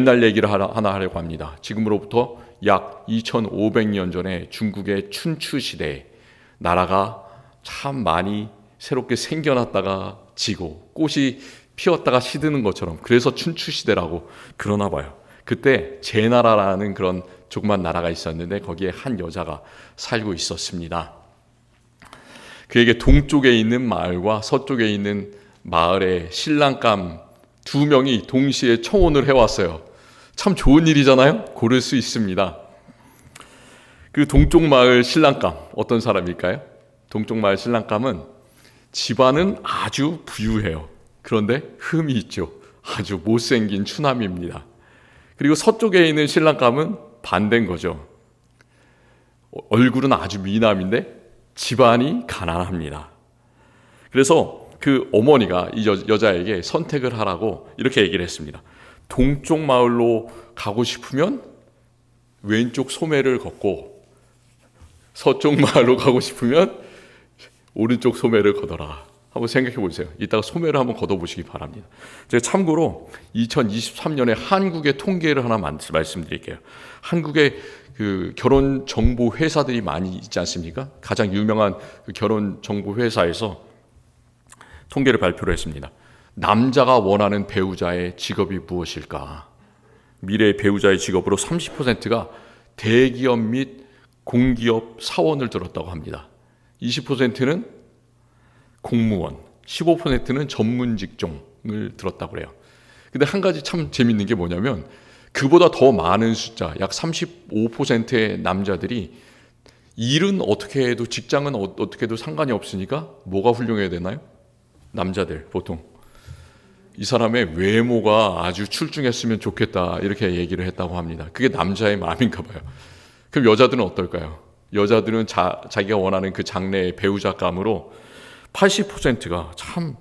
옛날 얘기를 하나 하려고 합니다. 지금으로부터 약 2500년 전에 중국의 춘추 시대에 나라가 참 많이 새롭게 생겨났다가 지고 꽃이 피었다가 시드는 것처럼, 그래서 춘추 시대라고 그러나 봐요. 그때 제나라라는 그런 조그만 나라가 있었는데 거기에 한 여자가 살고 있었습니다. 그에게 동쪽에 있는 마을과 서쪽에 있는 마을의 신랑감 두 명이 동시에 청혼을 해왔어요. 참 좋은 일이잖아요. 고를 수 있습니다. 그 동쪽 마을 신랑감 어떤 사람일까요? 동쪽 마을 신랑감은 집안은 아주 부유해요. 그런데 흠이 있죠. 아주 못생긴 추남입니다. 그리고 서쪽에 있는 신랑감은 반대인 거죠. 얼굴은 아주 미남인데 집안이 가난합니다. 그래서 그 어머니가 이 여자에게 선택을 하라고 이렇게 얘기를 했습니다. 동쪽 마을로 가고 싶으면 왼쪽 소매를 걷고, 서쪽 마을로 가고 싶으면 오른쪽 소매를 걷어라. 한번 생각해 보세요. 이따가 소매를 한번 걷어보시기 바랍니다. 제가 참고로 2023년에 한국의 통계를 하나 말씀드릴게요. 한국의 그 결혼 정보 회사들이 많이 있지 않습니까? 가장 유명한 그 결혼 정보 회사에서 통계를 발표를 했습니다. 남자가 원하는 배우자의 직업이 무엇일까? 미래의 배우자의 직업으로 30%가 대기업 및 공기업 사원을 들었다고 합니다. 20%는 공무원, 15%는 전문 직종을 들었다고 그래요. 근데 한 가지 참 재밌는 게 뭐냐면, 그보다 더 많은 숫자, 약 35%의 남자들이 일은 어떻게 해도, 직장은 어떻게 해도 상관이 없으니까 뭐가 훌륭해야 되나요? 남자들 보통 이 사람의 외모가 아주 출중했으면 좋겠다 이렇게 얘기를 했다고 합니다. 그게 남자의 마음인가 봐요. 그럼 여자들은 어떨까요? 여자들은 자기가 원하는 그 장래의 배우자감으로 80%가 참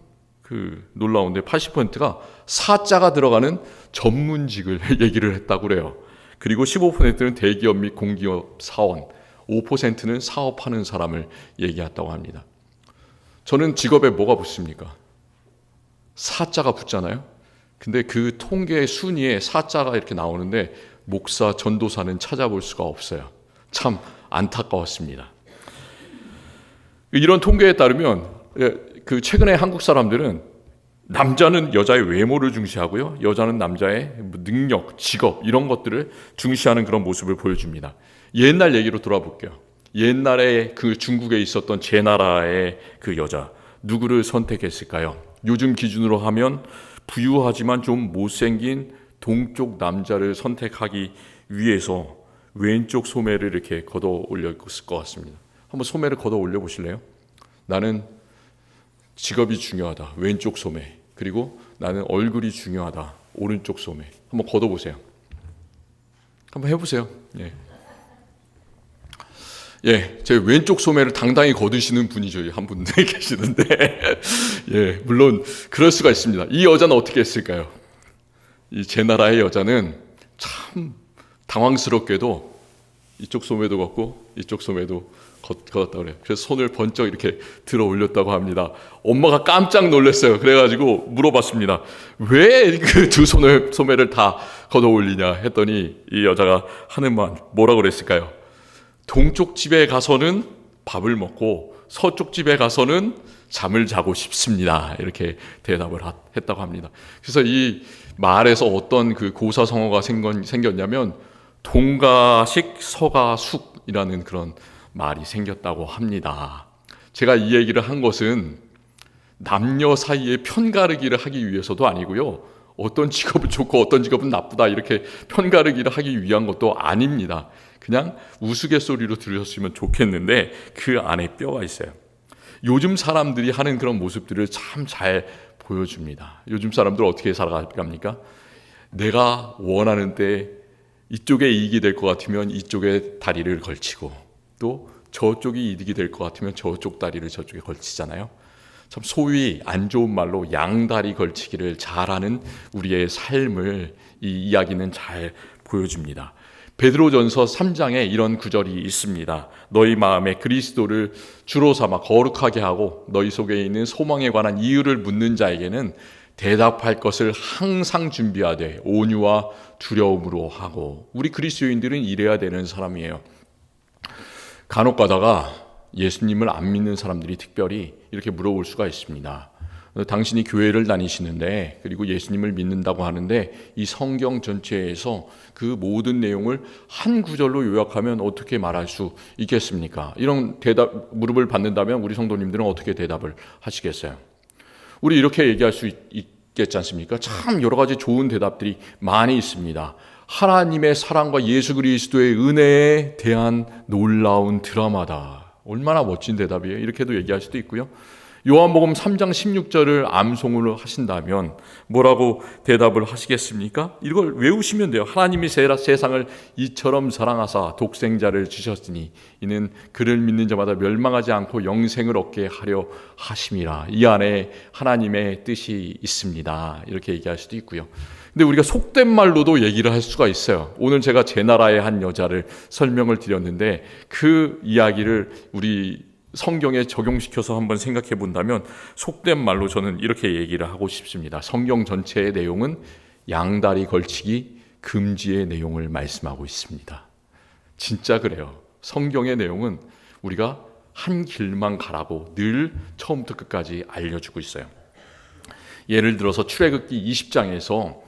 놀라운데 80%가 사자가 들어가는 전문직을 얘기를 했다고 그래요. 그리고 15%는 대기업 및 공기업 사원, 5%는 사업하는 사람을 얘기했다고 합니다. 저는 직업에 뭐가 붙습니까? 사자가 붙잖아요. 근데 그 통계 순위에 사자가 이렇게 나오는데 목사, 전도사는 찾아볼 수가 없어요. 참 안타까웠습니다. 이런 통계에 따르면 그 최근에 한국 사람들은 남자는 여자의 외모를 중시하고요, 여자는 남자의 능력, 직업 이런 것들을 중시하는 그런 모습을 보여줍니다. 옛날 얘기로 돌아볼게요. 옛날에 그 중국에 있었던 제나라의 그 여자, 누구를 선택했을까요? 요즘 기준으로 하면 부유하지만 좀 못생긴 동쪽 남자를 선택하기 위해서 왼쪽 소매를 이렇게 걷어 올렸을 것 같습니다. 한번 소매를 걷어 올려 보실래요? 나는 직업이 중요하다, 왼쪽 소매. 그리고 나는 얼굴이 중요하다, 오른쪽 소매. 한번 걷어 보세요. 한번 해보세요. 제 왼쪽 소매를 당당히 거두시는 분이 저희 한 분 계시는데, 물론 그럴 수가 있습니다. 이 여자는 어떻게 했을까요? 이 제나라의 여자는 참 당황스럽게도 이쪽 소매도 걷고 이쪽 소매도 걷었다고 그래요. 그래서 손을 번쩍 이렇게 들어 올렸다고 합니다. 엄마가 깜짝 놀랐어요. 그래가지고 물어봤습니다. 왜 그 두 소매를 다 걷어 올리냐 했더니 이 여자가 하는 말 뭐라고 그랬을까요? 동쪽 집에 가서는 밥을 먹고 서쪽 집에 가서는 잠을 자고 싶습니다. 이렇게 대답을 했다고 합니다. 그래서 이 말에서 어떤 그 고사성어가 생겼냐면 동가식 서가숙이라는 그런 말이 생겼다고 합니다. 제가 이 얘기를 한 것은 남녀 사이에 편가르기를 하기 위해서도 아니고요, 어떤 직업은 좋고 어떤 직업은 나쁘다 이렇게 편가르기를 하기 위한 것도 아닙니다. 그냥 우스갯소리로 들으셨으면 좋겠는데 그 안에 뼈가 있어요. 요즘 사람들이 하는 그런 모습들을 참 잘 보여줍니다. 요즘 사람들 어떻게 살아갑니까? 내가 원하는 때 이쪽에 이익이 될 것 같으면 이쪽에 다리를 걸치고, 또 저쪽이 이득이 될 것 같으면 저쪽 다리를 저쪽에 걸치잖아요. 참 소위 안 좋은 말로 양다리 걸치기를 잘하는 우리의 삶을 이 이야기는 잘 보여줍니다. 베드로전서 3장에 이런 구절이 있습니다. 너희 마음에 그리스도를 주로 삼아 거룩하게 하고 너희 속에 있는 소망에 관한 이유를 묻는 자에게는 대답할 것을 항상 준비하되 온유와 두려움으로 하고. 우리 그리스도인들은 이래야 되는 사람이에요. 간혹 가다가 예수님을 안 믿는 사람들이 특별히 이렇게 물어볼 수가 있습니다. 당신이 교회를 다니시는데, 그리고 예수님을 믿는다고 하는데 이 성경 전체에서 그 모든 내용을 한 구절로 요약하면 어떻게 말할 수 있겠습니까? 이런 물음을 받는다면 우리 성도님들은 어떻게 대답을 하시겠어요? 우리 이렇게 얘기할 수 있겠지 않습니까? 참 여러 가지 좋은 대답들이 많이 있습니다. 하나님의 사랑과 예수 그리스도의 은혜에 대한 놀라운 드라마다. 얼마나 멋진 대답이에요. 이렇게도 얘기할 수도 있고요. 요한복음 3장 16절을 암송을 하신다면 뭐라고 대답을 하시겠습니까? 이걸 외우시면 돼요. 하나님이 세상을 이처럼 사랑하사 독생자를 주셨으니 이는 그를 믿는 자마다 멸망하지 않고 영생을 얻게 하려 하심이라. 이 안에 하나님의 뜻이 있습니다. 이렇게 얘기할 수도 있고요. 근데 우리가 속된 말로도 얘기를 할 수가 있어요. 오늘 제가 제 나라의 한 여자를 설명을 드렸는데 그 이야기를 우리 성경에 적용시켜서 한번 생각해 본다면 속된 말로 저는 이렇게 얘기를 하고 싶습니다. 성경 전체의 내용은 양다리 걸치기 금지의 내용을 말씀하고 있습니다. 진짜 그래요. 성경의 내용은 우리가 한 길만 가라고 늘 처음부터 끝까지 알려주고 있어요. 예를 들어서 출애굽기 20장에서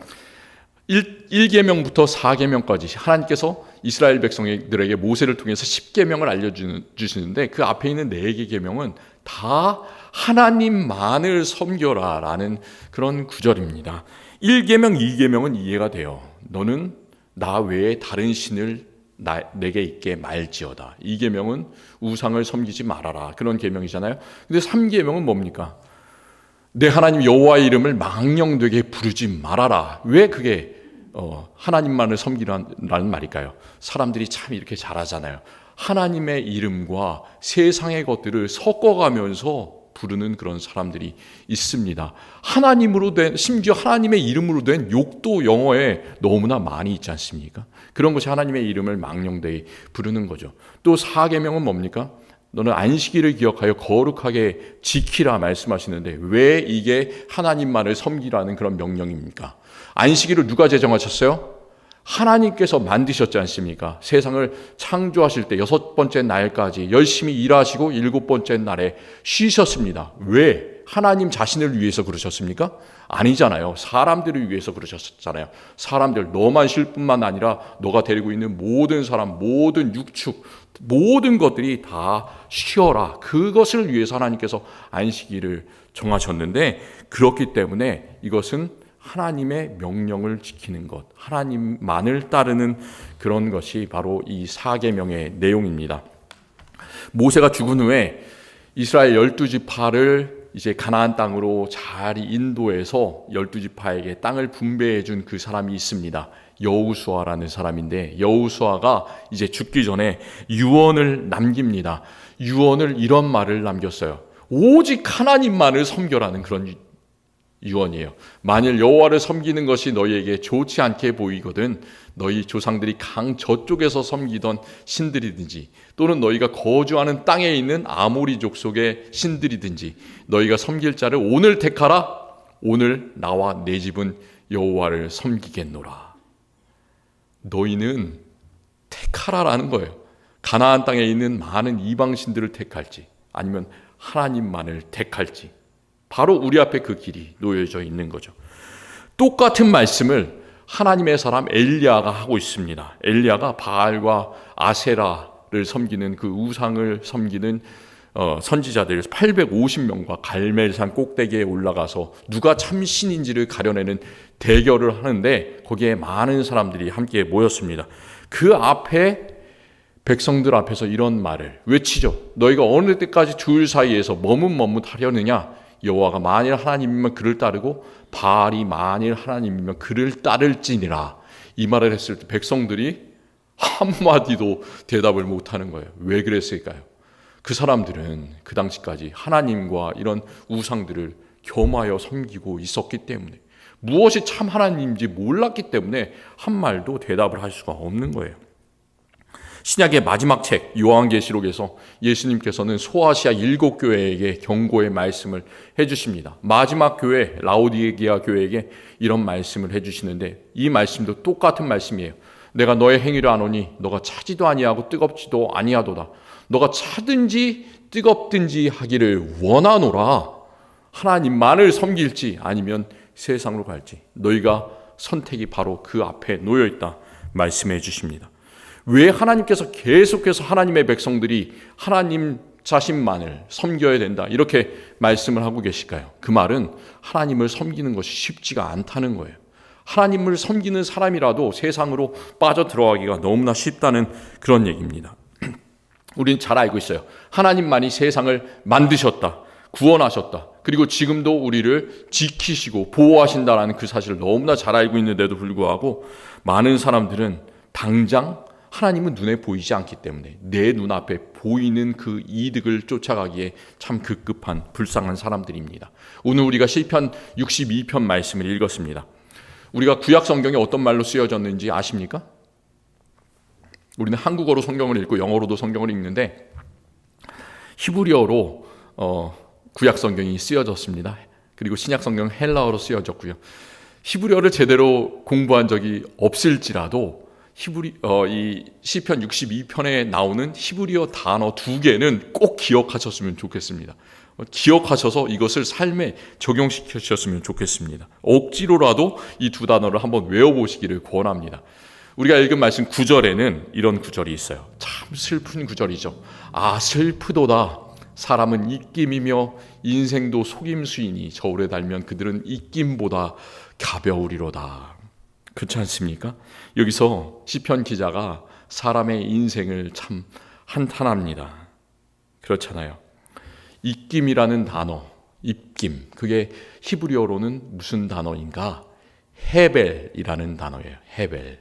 1계명부터 4계명까지 하나님께서 이스라엘 백성들에게 모세를 통해서 10계명을 알려주시는데 그 앞에 있는 4개 계명은 다 하나님만을 섬겨라 라는 그런 구절입니다. 1계명, 2계명은 이해가 돼요. 너는 나 외에 다른 신을 내게 있게 말지어다. 2계명은 우상을 섬기지 말아라. 그런 계명이잖아요. 근데 3계명은 뭡니까? 내 하나님 여호와의 이름을 망령되게 부르지 말아라. 왜 그게 하나님만을 섬기라는 말일까요? 사람들이 참 이렇게 잘하잖아요. 하나님의 이름과 세상의 것들을 섞어가면서 부르는 그런 사람들이 있습니다. 하나님으로 된, 심지어 하나님의 이름으로 된 욕도 영어에 너무나 많이 있지 않습니까? 그런 것이 하나님의 이름을 망령되이 부르는 거죠. 또 4계명은 뭡니까? 너는 안식일을 기억하여 거룩하게 지키라 말씀하시는데 왜 이게 하나님만을 섬기라는 그런 명령입니까? 안식일을 누가 제정하셨어요? 하나님께서 만드셨지 않습니까? 세상을 창조하실 때 6번째 날까지 열심히 일하시고 7번째 날에 쉬셨습니다. 왜? 하나님 자신을 위해서 그러셨습니까? 아니잖아요. 사람들을 위해서 그러셨잖아요. 사람들, 너만 쉴 뿐만 아니라 너가 데리고 있는 모든 사람, 모든 육축, 모든 것들이 다 쉬어라. 그것을 위해서 하나님께서 안식일을 정하셨는데 그렇기 때문에 이것은 하나님의 명령을 지키는 것, 하나님만을 따르는 그런 것이 바로 이 4계명의 내용입니다. 모세가 죽은 후에 이스라엘 12지파를 이제 가나안 땅으로 잘 인도해서 12지파에게 땅을 분배해 준 그 사람이 있습니다. 여호수아라는 사람인데 여호수아가 이제 죽기 전에 유언을 남깁니다. 유언을 이런 말을 남겼어요. 오직 하나님만을 섬겨라는 그런 유언이에요. 만일 여호와를 섬기는 것이 너희에게 좋지 않게 보이거든 너희 조상들이 강 저쪽에서 섬기던 신들이든지 또는 너희가 거주하는 땅에 있는 아모리 족속의 신들이든지 너희가 섬길 자를 오늘 택하라. 오늘 나와 내 집은 여호와를 섬기겠노라. 너희는 택하라라는 거예요. 가나안 땅에 있는 많은 이방 신들을 택할지 아니면 하나님만을 택할지 바로 우리 앞에 그 길이 놓여져 있는 거죠. 똑같은 말씀을 하나님의 사람 엘리야가 하고 있습니다. 엘리야가 바알과 아세라를 섬기는 그 우상을 섬기는 선지자들 850명과 갈멜산 꼭대기에 올라가서 누가 참신인지를 가려내는 대결을 하는데 거기에 많은 사람들이 함께 모였습니다. 그 앞에 백성들 앞에서 이런 말을 외치죠. 너희가 어느 때까지 둘 사이에서 머뭇머뭇하려느냐. 여호와가 만일 하나님이면 그를 따르고 바알이 만일 하나님이면 그를 따를지니라. 이 말을 했을 때 백성들이 한마디도 대답을 못하는 거예요. 왜 그랬을까요? 그 사람들은 그 당시까지 하나님과 이런 우상들을 겸하여 섬기고 있었기 때문에 무엇이 참 하나님인지 몰랐기 때문에 한 말도 대답을 할 수가 없는 거예요. 신약의 마지막 책 요한계시록에서 예수님께서는 소아시아 7교회에게 경고의 말씀을 해주십니다. 마지막 교회 라오디게아 교회에게 이런 말씀을 해주시는데 이 말씀도 똑같은 말씀이에요. 내가 너의 행위를 아노니 너가 차지도 아니하고 뜨겁지도 아니하도다. 너가 차든지 뜨겁든지 하기를 원하노라. 하나님만을 섬길지 아니면 세상으로 갈지 너희가 선택이 바로 그 앞에 놓여있다 말씀해 주십니다. 왜 하나님께서 계속해서 하나님의 백성들이 하나님 자신만을 섬겨야 된다 이렇게 말씀을 하고 계실까요? 그 말은 하나님을 섬기는 것이 쉽지가 않다는 거예요. 하나님을 섬기는 사람이라도 세상으로 빠져들어가기가 너무나 쉽다는 그런 얘기입니다. 우리는 잘 알고 있어요. 하나님만이 세상을 만드셨다, 구원하셨다. 그리고 지금도 우리를 지키시고 보호하신다라는 그 사실을 너무나 잘 알고 있는데도 불구하고 많은 사람들은 당장 하나님은 눈에 보이지 않기 때문에 내 눈앞에 보이는 그 이득을 쫓아가기에 참 급급한 불쌍한 사람들입니다. 오늘 우리가 시편 62편 말씀을 읽었습니다. 우리가 구약 성경에 어떤 말로 쓰여졌는지 아십니까? 우리는 한국어로 성경을 읽고 영어로도 성경을 읽는데 히브리어로 구약 성경이 쓰여졌습니다. 그리고 신약 성경 헬라어로 쓰여졌고요. 히브리어를 제대로 공부한 적이 없을지라도 이 시편 62편에 나오는 히브리어 단어 2개는 꼭 기억하셨으면 좋겠습니다. 기억하셔서 이것을 삶에 적용시키셨으면 좋겠습니다. 억지로라도 이 2 단어를 한번 외워보시기를 권합니다. 우리가 읽은 말씀 9절에는 이런 구절이 있어요. 참 슬픈 구절이죠. 아 슬프도다. 사람은 입김이며 인생도 속임수이니 저울에 달면 그들은 입김보다 가벼우리로다. 그렇지 않습니까? 여기서 시편 기자가 사람의 인생을 참 한탄합니다. 그렇잖아요. 입김이라는 단어, 입김, 그게 히브리어로는 무슨 단어인가? 헤벨이라는 단어예요. 헤벨.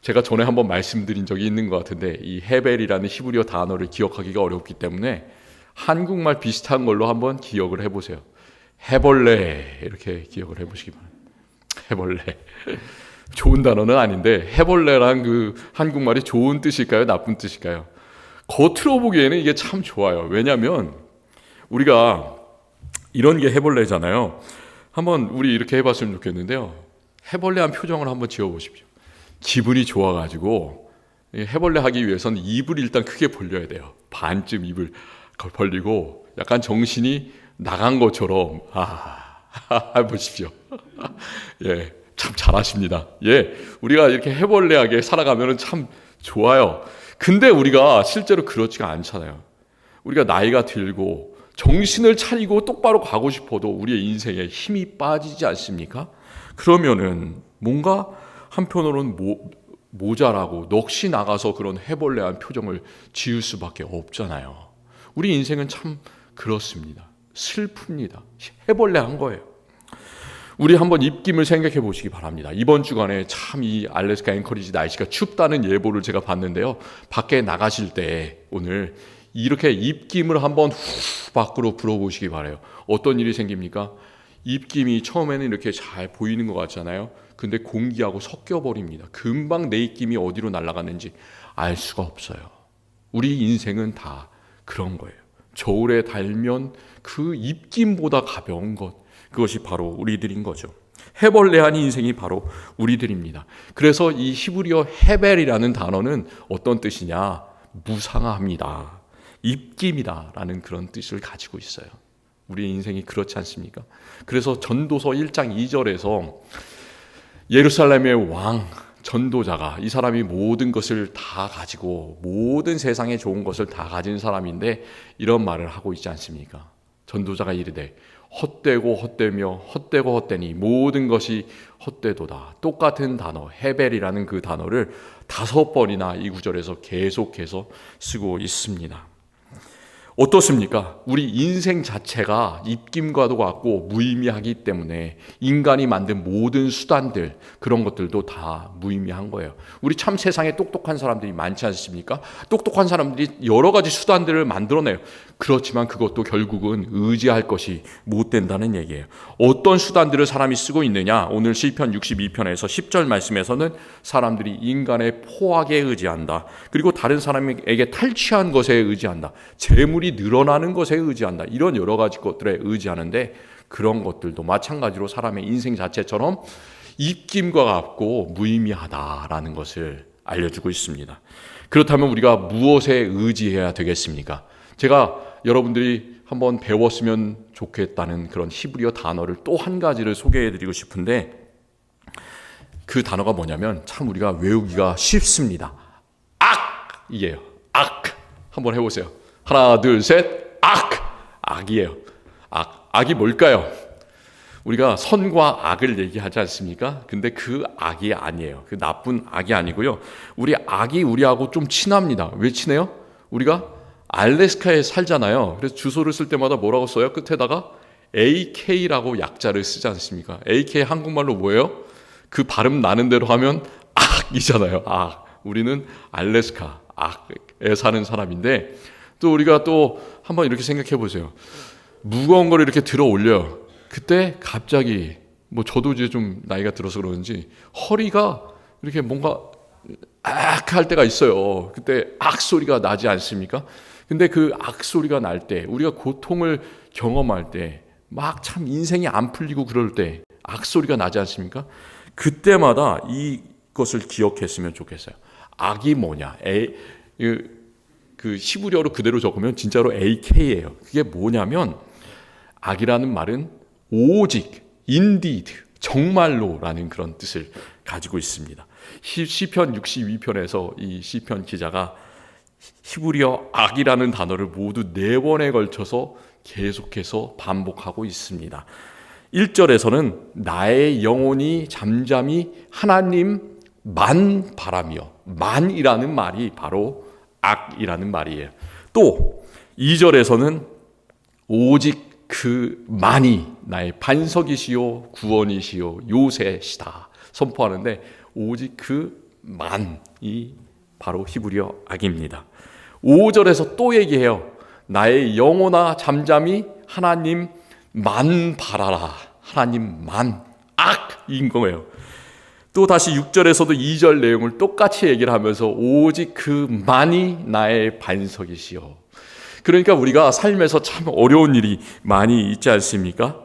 제가 전에 한번 말씀드린 적이 있는 것 같은데 이 헤벨이라는 히브리어 단어를 기억하기가 어렵기 때문에 한국말 비슷한 걸로 한번 기억을 해보세요. 해벌레 이렇게 기억을 해보시기 바랍니다. 해벌레. 좋은 단어는 아닌데 해벌레란 그 한국말이 좋은 뜻일까요? 나쁜 뜻일까요? 겉으로 보기에는 이게 참 좋아요. 왜냐하면 우리가 이런 게 해벌레잖아요. 한번 우리 이렇게 해봤으면 좋겠는데요. 해벌레한 표정을 한번 지어보십시오. 기분이 좋아가지고 해벌레 하기 위해서는 입을 일단 크게 벌려야 돼요. 반쯤 입을 벌리고 약간 정신이 나간 것처럼 보십시오. 예, 참 잘하십니다. 예, 우리가 이렇게 해벌레하게 살아가면 참 좋아요. 근데 우리가 실제로 그렇지가 않잖아요. 우리가 나이가 들고 정신을 차리고 똑바로 가고 싶어도 우리의 인생에 힘이 빠지지 않습니까? 그러면은 뭔가 한편으로는 모자라고 넋이 나가서 그런 해벌레한 표정을 지을 수밖에 없잖아요. 우리 인생은 참 그렇습니다. 슬픕니다. 해벌레한 거예요. 우리 한번 입김을 생각해 보시기 바랍니다. 이번 주간에 참 이 알래스카 앵커리지 날씨가 춥다는 예보를 제가 봤는데요. 밖에 나가실 때 오늘 이렇게 입김을 한번 후 밖으로 불어보시기 바라요. 어떤 일이 생깁니까? 입김이 처음에는 이렇게 잘 보이는 것 같잖아요. 근데 공기하고 섞여버립니다. 금방 내 입김이 어디로 날아가는지 알 수가 없어요. 우리 인생은 다 그런 거예요. 저울에 달면 그 입김보다 가벼운 것, 그것이 바로 우리들인 거죠. 해벌레한 인생이 바로 우리들입니다. 그래서 이 히브리어 헤벨이라는 단어는 어떤 뜻이냐? 무상합니다. 입김이다라는 그런 뜻을 가지고 있어요. 우리 인생이 그렇지 않습니까? 그래서 전도서 1장 2절에서 예루살렘의 왕 전도자가 이 사람이 모든 것을 다 가지고 모든 세상에 좋은 것을 다 가진 사람인데 이런 말을 하고 있지 않습니까? 전도자가 이르되 헛되고 헛되며 헛되고 헛되니 모든 것이 헛되도다. 똑같은 단어 헤벨이라는 그 단어를 5번이나 이 구절에서 계속해서 쓰고 있습니다. 어떻습니까? 우리 인생 자체가 입김과도 같고 무의미하기 때문에 인간이 만든 모든 수단들, 그런 것들도 다 무의미한 거예요. 우리 참 세상에 똑똑한 사람들이 많지 않습니까? 똑똑한 사람들이 여러 가지 수단들을 만들어내요. 그렇지만 그것도 결국은 의지할 것이 못 된다는 얘기예요. 어떤 수단들을 사람이 쓰고 있느냐? 오늘 시편 62편에서 10절 말씀에서는 사람들이 인간의 포악에 의지한다. 그리고 다른 사람에게 탈취한 것에 의지한다. 재물이 늘어나는 것에 의지한다. 이런 여러 가지 것들에 의지하는데, 그런 것들도 마찬가지로 사람의 인생 자체처럼 입김과 같고 무의미하다라는 것을 알려주고 있습니다. 그렇다면 우리가 무엇에 의지해야 되겠습니까? 제가 여러분들이 한번 배웠으면 좋겠다는 그런 히브리어 단어를 또 한 가지를 소개해드리고 싶은데, 그 단어가 뭐냐면 참 우리가 외우기가 쉽습니다. 악! 이게요. 악! 한번 해보세요. 하나, 둘, 셋. 악! 악이에요. 악. 악이 뭘까요? 우리가 선과 악을 얘기하지 않습니까? 근데 그 악이 아니에요. 그 나쁜 악이 아니고요. 우리 악이 우리하고 좀 친합니다. 왜 친해요? 우리가 알래스카에 살잖아요. 그래서 주소를 쓸 때마다 뭐라고 써요? 끝에다가 AK라고 약자를 쓰지 않습니까? AK 한국말로 뭐예요? 그 발음 나는 대로 하면 악이잖아요. 악. 우리는 알래스카, 악에 사는 사람인데, 또 우리가 또 한번 이렇게 생각해 보세요. 무거운 걸 이렇게 들어 올려요. 그때 갑자기 저도 이제 좀 나이가 들어서 그런지 허리가 이렇게 뭔가 악 할 때가 있어요. 그때 악 소리가 나지 않습니까? 근데 그 악 소리가 날 때, 우리가 고통을 경험할 때, 막 참 인생이 안 풀리고 그럴 때 악 소리가 나지 않습니까? 그때마다 이것을 기억했으면 좋겠어요. 악이 뭐냐? 그 히브리어로 그대로 적으면 진짜로 AK예요. 그게 뭐냐면, 악이라는 말은 오직, indeed, 정말로라는 그런 뜻을 가지고 있습니다. 시편 62편에서 이 시편 기자가 히브리어 악이라는 단어를 모두 4번에 걸쳐서 계속해서 반복하고 있습니다. 1절에서는 나의 영혼이 잠잠히 하나님만 바라며, 만이라는 말이 바로 악이라는 말이에요. 또 2절에서는 오직 그 만이 나의 반석이시요 구원이시요 요새시다 선포하는데, 오직 그 만이 바로 히브리어 악입니다. 5절에서 또 얘기해요. 나의 영혼아 잠잠히 하나님만 바라라. 하나님만, 악인 거예요. 또 다시 6절에서도 2절 내용을 똑같이 얘기를 하면서 오직 그 만이 나의 반석이시요. 그러니까 우리가 삶에서 참 어려운 일이 많이 있지 않습니까?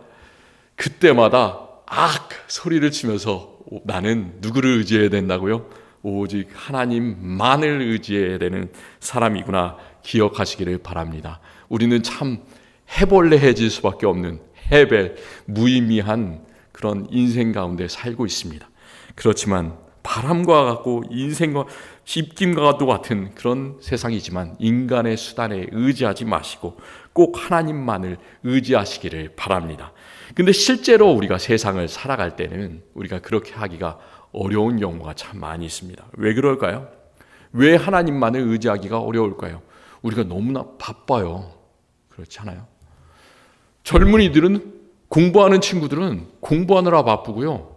그때마다 악 소리를 치면서 나는 누구를 의지해야 된다고요? 오직 하나님만을 의지해야 되는 사람이구나 기억하시기를 바랍니다. 우리는 참 해벌레해질 수밖에 없는 해벨, 무의미한 그런 인생 가운데 살고 있습니다. 그렇지만 바람과 같고 인생과 입김과 같은 그런 세상이지만, 인간의 수단에 의지하지 마시고 꼭 하나님만을 의지하시기를 바랍니다. 근데 실제로 우리가 세상을 살아갈 때는 우리가 그렇게 하기가 어려운 경우가 참 많이 있습니다. 왜 그럴까요? 왜 하나님만을 의지하기가 어려울까요? 우리가 너무나 바빠요. 그렇지 않아요? 젊은이들은, 공부하는 친구들은 공부하느라 바쁘고요.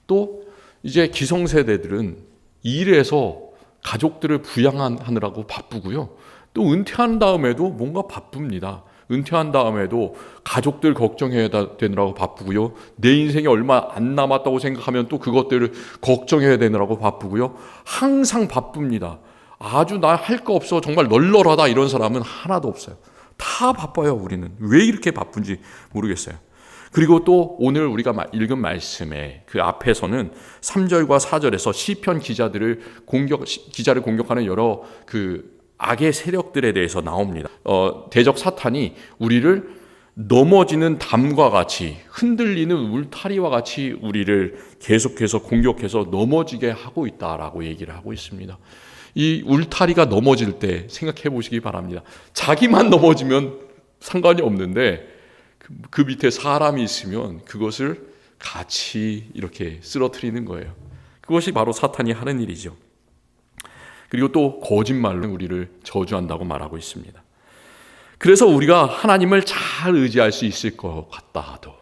또 이제 기성세대들은 일해서 가족들을 부양하느라고 바쁘고요. 또 은퇴한 다음에도 뭔가 바쁩니다. 은퇴한 다음에도 가족들 걱정해야 되느라고 바쁘고요. 내 인생이 얼마 안 남았다고 생각하면 또 그것들을 걱정해야 되느라고 바쁘고요. 항상 바쁩니다. 아주 나 할 거 없어, 정말 널널하다 이런 사람은 하나도 없어요. 다 바빠요. 우리는 왜 이렇게 바쁜지 모르겠어요. 그리고 또 오늘 우리가 읽은 말씀의 그 앞에서는 3절과 4절에서 시편 기자를 공격하는 여러 그 악의 세력들에 대해서 나옵니다. 대적 사탄이 우리를 넘어지는 담과 같이, 흔들리는 울타리와 같이 우리를 계속해서 공격해서 넘어지게 하고 있다라고 얘기를 하고 있습니다. 이 울타리가 넘어질 때 생각해 보시기 바랍니다. 자기만 넘어지면 상관이 없는데 그 밑에 사람이 있으면 그것을 같이 이렇게 쓰러뜨리는 거예요. 그것이 바로 사탄이 하는 일이죠. 그리고 또 거짓말로 우리를 저주한다고 말하고 있습니다. 그래서 우리가 하나님을 잘 의지할 수 있을 것 같다 하도,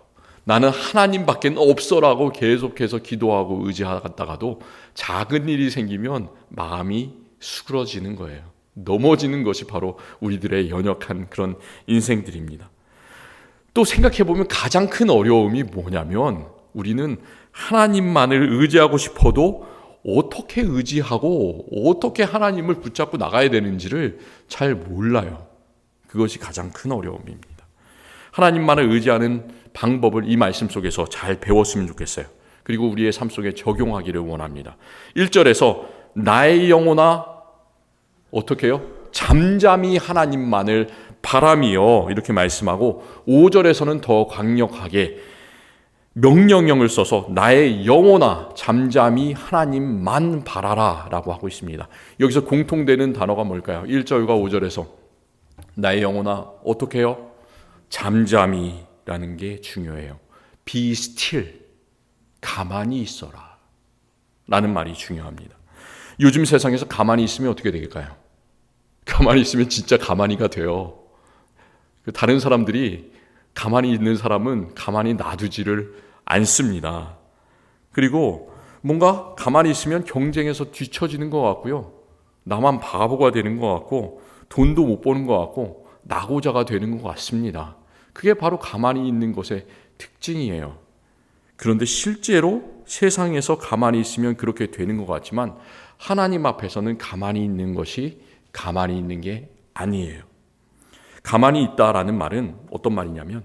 나는 하나님밖에 없어라고 계속해서 기도하고 의지하다가도 작은 일이 생기면 마음이 수그러지는 거예요. 넘어지는 것이 바로 우리들의 연약한 그런 인생들입니다. 또 생각해보면 가장 큰 어려움이 뭐냐면, 우리는 하나님만을 의지하고 싶어도 어떻게 의지하고 어떻게 하나님을 붙잡고 나가야 되는지를 잘 몰라요. 그것이 가장 큰 어려움입니다. 하나님만을 의지하는 방법을 이 말씀 속에서 잘 배웠으면 좋겠어요. 그리고 우리의 삶 속에 적용하기를 원합니다. 1절에서 나의 영혼아 어떻게 해요? 잠잠히 하나님만을 바라며 이렇게 말씀하고, 5절에서는 더 강력하게 명령형을 써서 나의 영혼아 잠잠히 하나님만 바라라 라고 하고 있습니다. 여기서 공통되는 단어가 뭘까요? 1절과 5절에서 나의 영혼아 어떻게 해요? 잠잠히 라는 게 중요해요. Be still, 가만히 있어라 라는 말이 중요합니다. 요즘 세상에서 가만히 있으면 어떻게 되겠까요? 가만히 있으면 진짜 가만히가 돼요. 다른 사람들이 가만히 있는 사람은 가만히 놔두지를 않습니다. 그리고 뭔가 가만히 있으면 경쟁에서 뒤처지는 것 같고요, 나만 바보가 되는 것 같고 돈도 못 버는 것 같고 낙오자가 되는 것 같습니다. 그게 바로 가만히 있는 것의 특징이에요. 그런데 실제로 세상에서 가만히 있으면 그렇게 되는 것 같지만, 하나님 앞에서는 가만히 있는 것이 가만히 있는 게 아니에요. 가만히 있다라는 말은 어떤 말이냐면,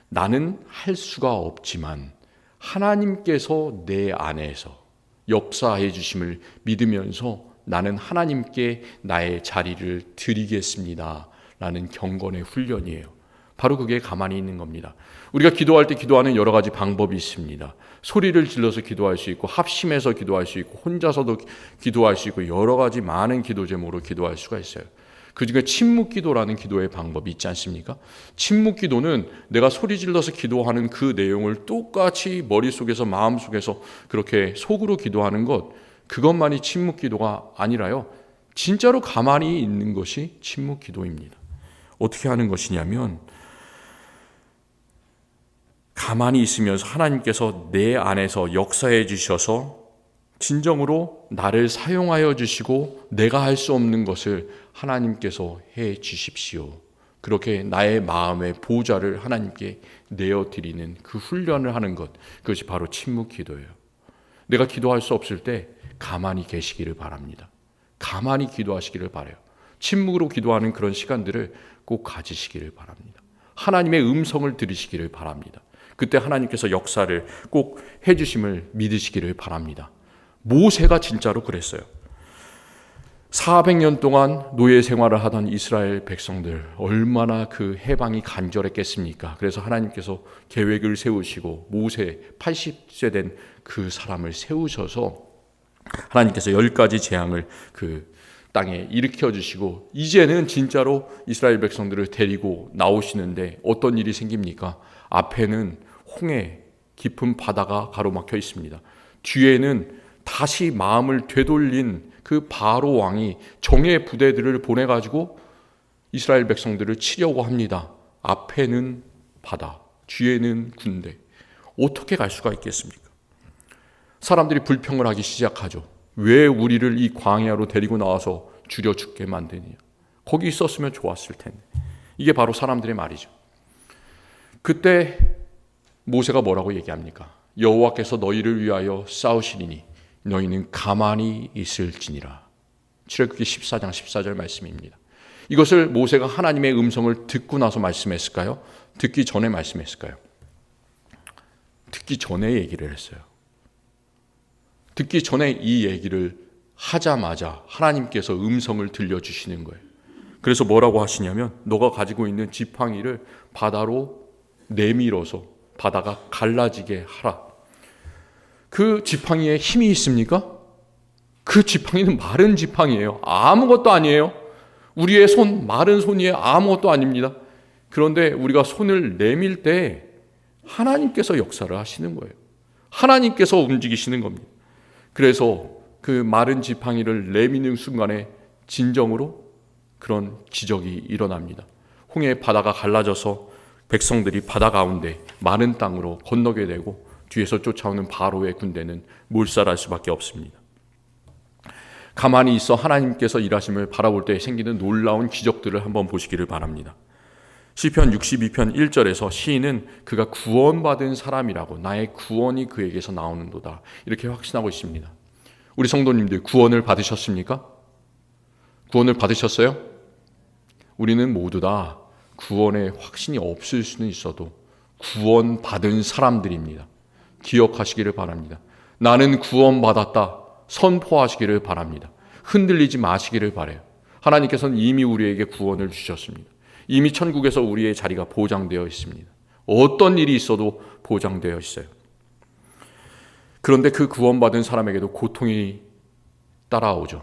나는 할 수가 없지만 하나님께서 내 안에서 역사해 주심을 믿으면서 나는 하나님께 나의 자리를 드리겠습니다 라는 경건의 훈련이에요. 바로 그게 가만히 있는 겁니다. 우리가 기도할 때 기도하는 여러 가지 방법이 있습니다. 소리를 질러서 기도할 수 있고, 합심해서 기도할 수 있고, 혼자서도 기도할 수 있고, 여러 가지 많은 기도 제목으로 기도할 수가 있어요. 그중에 침묵 기도라는 기도의 방법이 있지 않습니까? 침묵 기도는 내가 소리 질러서 기도하는 그 내용을 똑같이 머릿속에서 마음속에서 그렇게 속으로 기도하는 것, 그것만이 침묵 기도가 아니라요, 진짜로 가만히 있는 것이 침묵 기도입니다. 어떻게 하는 것이냐면, 가만히 있으면서 하나님께서 내 안에서 역사해 주셔서 진정으로 나를 사용하여 주시고, 내가 할 수 없는 것을 하나님께서 해 주십시오. 그렇게 나의 마음의 보좌를 하나님께 내어드리는 그 훈련을 하는 것, 그것이 바로 침묵 기도예요. 내가 기도할 수 없을 때 가만히 계시기를 바랍니다. 가만히 기도하시기를 바라요. 침묵으로 기도하는 그런 시간들을 꼭 가지시기를 바랍니다. 하나님의 음성을 들으시기를 바랍니다. 그때 하나님께서 역사를 꼭 해주심을 믿으시기를 바랍니다. 모세가 진짜로 그랬어요. 400년 동안 노예 생활을 하던 이스라엘 백성들, 얼마나 그 해방이 간절했겠습니까? 그래서 하나님께서 계획을 세우시고 모세 80세 된 그 사람을 세우셔서 하나님께서 10가지 재앙을 그 땅에 일으켜 주시고, 이제는 진짜로 이스라엘 백성들을 데리고 나오시는데 어떤 일이 생깁니까? 앞에는 홍해 깊은 바다가 가로막혀 있습니다. 뒤에는 다시 마음을 되돌린 그 바로 왕이 정예 부대들을 보내가지고 이스라엘 백성들을 치려고 합니다. 앞에는 바다, 뒤에는 군대. 어떻게 갈 수가 있겠습니까? 사람들이 불평을 하기 시작하죠. 왜 우리를 이 광야로 데리고 나와서 죽여 죽게 만드냐? 거기 있었으면 좋았을 텐데. 이게 바로 사람들의 말이죠. 그때 모세가 뭐라고 얘기합니까? 여호와께서 너희를 위하여 싸우시리니 너희는 가만히 있을지니라. 출애굽기 14장 14절 말씀입니다. 이것을 모세가 하나님의 음성을 듣고 나서 말씀했을까요? 듣기 전에 말씀했을까요? 듣기 전에 얘기를 했어요. 듣기 전에 이 얘기를 하자마자 하나님께서 음성을 들려주시는 거예요. 그래서 뭐라고 하시냐면, 너가 가지고 있는 지팡이를 바다로 내밀어서 바다가 갈라지게 하라. 그 지팡이에 힘이 있습니까? 그 지팡이는 마른 지팡이에요. 아무것도 아니에요. 우리의 손, 마른 손이에요. 아무것도 아닙니다. 그런데 우리가 손을 내밀 때 하나님께서 역사를 하시는 거예요. 하나님께서 움직이시는 겁니다. 그래서 그 마른 지팡이를 내미는 순간에 진정으로 그런 기적이 일어납니다. 홍해 바다가 갈라져서 백성들이 바다 가운데 마른 땅으로 건너게 되고 뒤에서 쫓아오는 바로의 군대는 몰살할 수밖에 없습니다. 가만히 있어 하나님께서 일하심을 바라볼 때 생기는 놀라운 기적들을 한번 보시기를 바랍니다. 시편 62편 1절에서 시인은 그가 구원받은 사람이라고, 나의 구원이 그에게서 나오는도다, 이렇게 확신하고 있습니다. 우리 성도님들 구원을 받으셨습니까? 구원을 받으셨어요? 우리는 모두 다 구원의 확신이 없을 수는 있어도 구원받은 사람들입니다. 기억하시기를 바랍니다. 나는 구원받았다 선포하시기를 바랍니다. 흔들리지 마시기를 바라요. 하나님께서는 이미 우리에게 구원을 주셨습니다. 이미 천국에서 우리의 자리가 보장되어 있습니다. 어떤 일이 있어도 보장되어 있어요. 그런데 그 구원받은 사람에게도 고통이 따라오죠.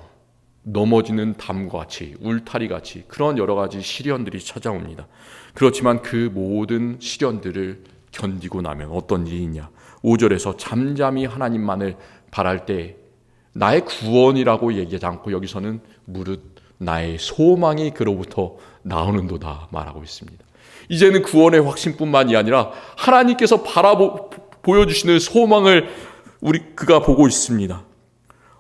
넘어지는 담과 같이, 울타리 같이 그런 여러 가지 시련들이 찾아옵니다. 그렇지만 그 모든 시련들을 견디고 나면 어떤 일이 있냐? 5절에서 잠잠히 하나님만을 바랄 때 나의 구원이라고 얘기하지 않고 여기서는 무릇 나의 소망이 그로부터 나오는도다 말하고 있습니다. 이제는 구원의 확신뿐만이 아니라 하나님께서 보여주시는 소망을 그가 보고 있습니다.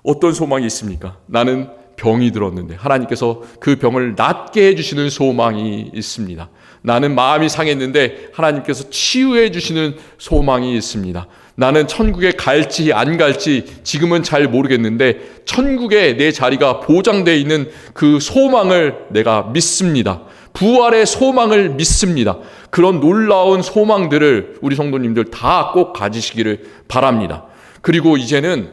어떤 소망이 있습니까? 나는 병이 들었는데 하나님께서 그 병을 낫게 해주시는 소망이 있습니다. 나는 마음이 상했는데 하나님께서 치유해 주시는 소망이 있습니다. 나는 천국에 갈지 안 갈지 지금은 잘 모르겠는데 천국에 내 자리가 보장되어 있는 그 소망을 내가 믿습니다. 부활의 소망을 믿습니다. 그런 놀라운 소망들을 우리 성도님들 다 꼭 가지시기를 바랍니다. 그리고 이제는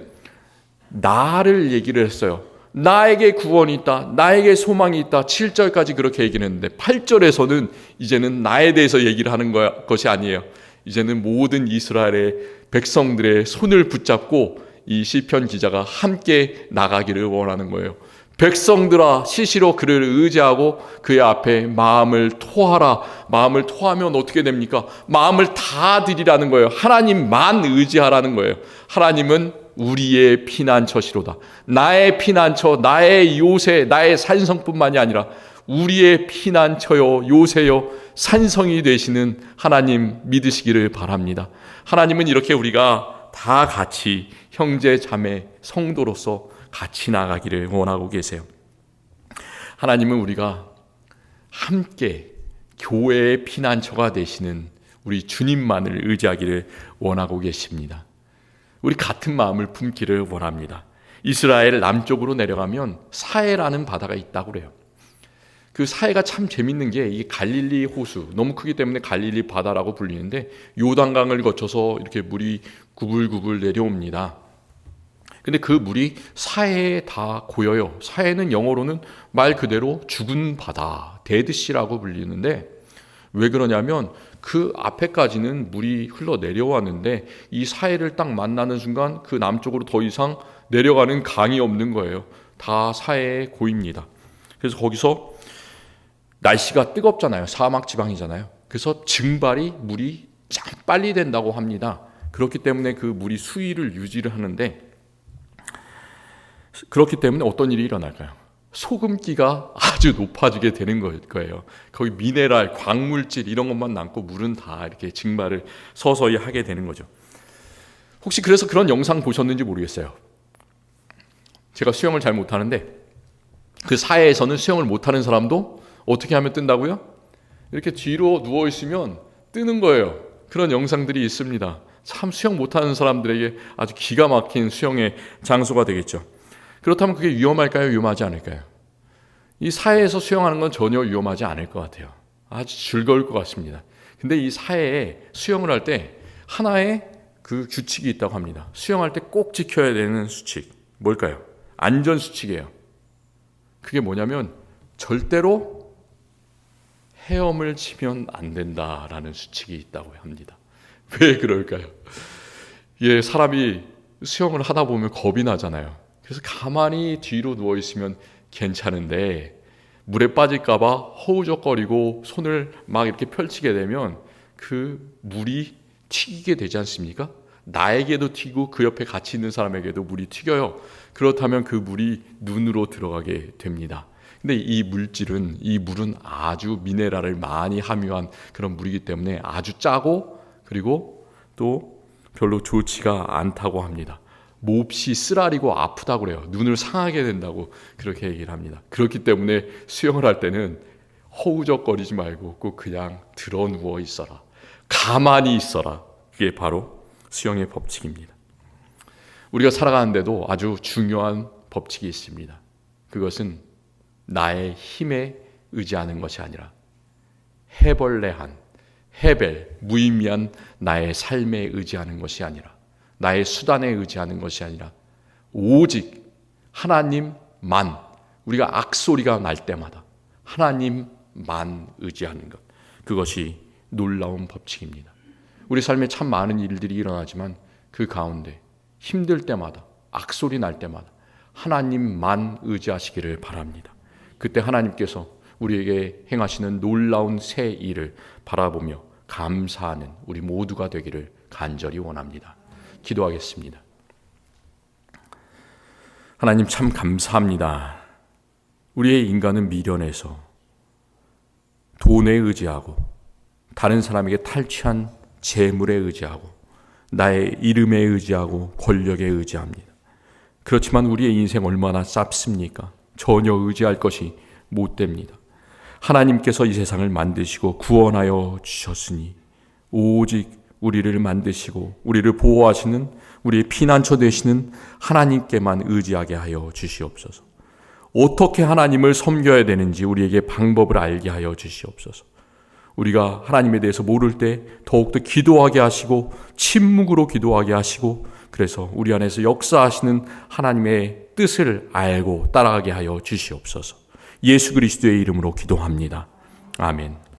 나를 얘기를 했어요. 나에게 구원이 있다, 나에게 소망이 있다. 7절까지 그렇게 얘기를 했는데 8절에서는 이제는 나에 대해서 얘기를 하는 것이 아니에요. 이제는 모든 이스라엘의 백성들의 손을 붙잡고 이 시편 기자가 함께 나가기를 원하는 거예요. 백성들아 시시로 그를 의지하고 그의 앞에 마음을 토하라. 마음을 토하면 어떻게 됩니까? 마음을 다 드리라는 거예요. 하나님만 의지하라는 거예요. 하나님은 우리의 피난처시로다. 나의 피난처, 나의 요새, 나의 산성뿐만이 아니라 우리의 피난처요, 요새요, 산성이 되시는 하나님 믿으시기를 바랍니다. 하나님은 이렇게 우리가 다 같이 형제, 자매, 성도로서 같이 나가기를 원하고 계세요. 하나님은 우리가 함께 교회의 피난처가 되시는 우리 주님만을 의지하기를 원하고 계십니다. 우리 같은 마음을 품기를 원합니다. 이스라엘 남쪽으로 내려가면 사해라는 바다가 있다고 그래요. 그 사해가 참 재밌는 게 이 갈릴리 호수, 너무 크기 때문에 갈릴리 바다라고 불리는데 요단강을 거쳐서 이렇게 물이 구불구불 내려옵니다. 근데 그 물이 사해에 다 고여요. 사해는 영어로는 말 그대로 죽은 바다, 데드시라고 불리는데 왜 그러냐면 그 앞에까지는 물이 흘러 내려왔는데 이 사해를 딱 만나는 순간 그 남쪽으로 더 이상 내려가는 강이 없는 거예요. 다 사해에 고입니다. 그래서 거기서 날씨가 뜨겁잖아요. 사막 지방이잖아요. 그래서 증발이 물이 참 빨리 된다고 합니다. 그렇기 때문에 그 물이 수위를 유지를 하는데 그렇기 때문에 어떤 일이 일어날까요? 소금기가 아주 높아지게 되는 거예요. 거기 미네랄, 광물질 이런 것만 남고 물은 다 이렇게 증발을 서서히 하게 되는 거죠. 혹시 그래서 그런 영상 보셨는지 모르겠어요. 제가 수영을 잘 못하는데 그 사해에서는 수영을 못하는 사람도 어떻게 하면 뜬다고요? 이렇게 뒤로 누워있으면 뜨는 거예요. 그런 영상들이 있습니다. 참 수영 못하는 사람들에게 아주 기가 막힌 수영의 장소가 되겠죠. 그렇다면 그게 위험할까요? 위험하지 않을까요? 이 사해에서 수영하는 건 전혀 위험하지 않을 것 같아요. 아주 즐거울 것 같습니다. 근데 이 사해에 수영을 할 때 하나의 그 규칙이 있다고 합니다. 수영할 때 꼭 지켜야 되는 수칙. 뭘까요? 안전 수칙이에요. 그게 뭐냐면 절대로 헤엄을 치면 안 된다라는 수칙이 있다고 합니다. 왜 그럴까요? 예, 사람이 수영을 하다 보면 겁이 나잖아요. 그래서 가만히 뒤로 누워있으면 괜찮은데 물에 빠질까 봐 허우적거리고 손을 막 이렇게 펼치게 되면 그 물이 튀기게 되지 않습니까? 나에게도 튀고 그 옆에 같이 있는 사람에게도 물이 튀겨요. 그렇다면 그 물이 눈으로 들어가게 됩니다. 근데 이 물은 아주 미네랄을 많이 함유한 그런 물이기 때문에 아주 짜고 그리고 또 별로 좋지가 않다고 합니다. 몹시 쓰라리고 아프다고 그래요. 눈을 상하게 된다고 그렇게 얘기를 합니다. 그렇기 때문에 수영을 할 때는 허우적거리지 말고 꼭 그냥 들어 누워 있어라. 가만히 있어라. 그게 바로 수영의 법칙입니다. 우리가 살아가는데도 아주 중요한 법칙이 있습니다. 그것은 나의 힘에 의지하는 것이 아니라 무의미한 나의 삶에 의지하는 것이 아니라 나의 수단에 의지하는 것이 아니라 오직 하나님만, 우리가 악소리가 날 때마다 하나님만 의지하는 것, 그것이 놀라운 법칙입니다. 우리 삶에 참 많은 일들이 일어나지만 그 가운데 힘들 때마다, 악소리 날 때마다 하나님만 의지하시기를 바랍니다. 그때 하나님께서 우리에게 행하시는 놀라운 새 일을 바라보며 감사하는 우리 모두가 되기를 간절히 원합니다. 기도하겠습니다. 하나님 참 감사합니다. 우리의 인간은 미련해서 돈에 의지하고 다른 사람에게 탈취한 재물에 의지하고 나의 이름에 의지하고 권력에 의지합니다. 그렇지만 우리의 인생 얼마나 짧습니까? 전혀 의지할 것이 못 됩니다. 하나님께서 이 세상을 만드시고 구원하여 주셨으니 오직 우리를 만드시고 우리를 보호하시는 우리의 피난처 되시는 하나님께만 의지하게 하여 주시옵소서. 어떻게 하나님을 섬겨야 되는지 우리에게 방법을 알게 하여 주시옵소서. 우리가 하나님에 대해서 모를 때 더욱더 기도하게 하시고 침묵으로 기도하게 하시고 그래서 우리 안에서 역사하시는 하나님의 뜻을 알고 따라가게 하여 주시옵소서. 예수 그리스도의 이름으로 기도합니다. 아멘.